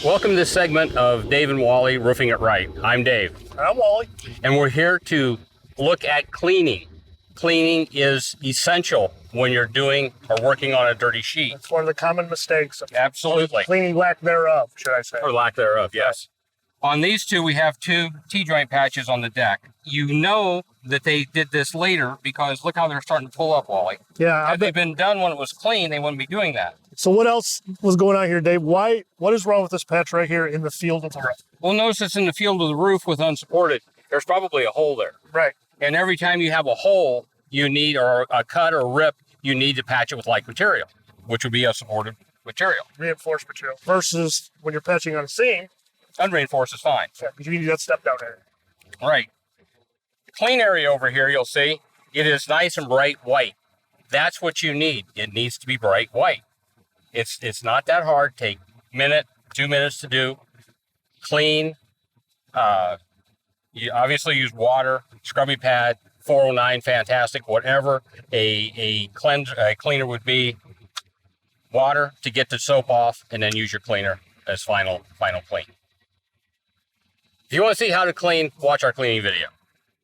Welcome to this segment of Dave and Wally Roofing It Right. I'm Dave. I'm Wally. And we're here to look at cleaning. Cleaning is essential when you're doing or working on a dirty sheet. It's one of the common mistakes. Absolutely. Cleaning lack thereof, should I say. Or lack thereof, yes. On these two, we have two T-joint patches on the deck. You know that they did this later because look how they're starting to pull up, Wally. Yeah. Had they been done when it was clean, they wouldn't be doing that. So what else was going on here, Dave? What is wrong with this patch right here in the field of the roof? Well, notice it's in the field of the roof with unsupported. There's probably a hole there. Right. And every time you have a hole, you need, or a cut or rip, you need to patch it with like material, which would be a supported material. Reinforced material. Versus when you're patching on a seam. Unreinforced is fine. Yeah, because you need that step down area. Right. The clean area over here, you'll see, it is nice and bright white. That's what you need. It needs to be bright white. It's not that hard. Take a minute, 2 minutes to do. Clean. You obviously use water, scrubby pad, 409, fantastic. Whatever a cleaner would be. Water to get the soap off, and then use your cleaner as final clean. If you want to see how to clean, watch our cleaning video.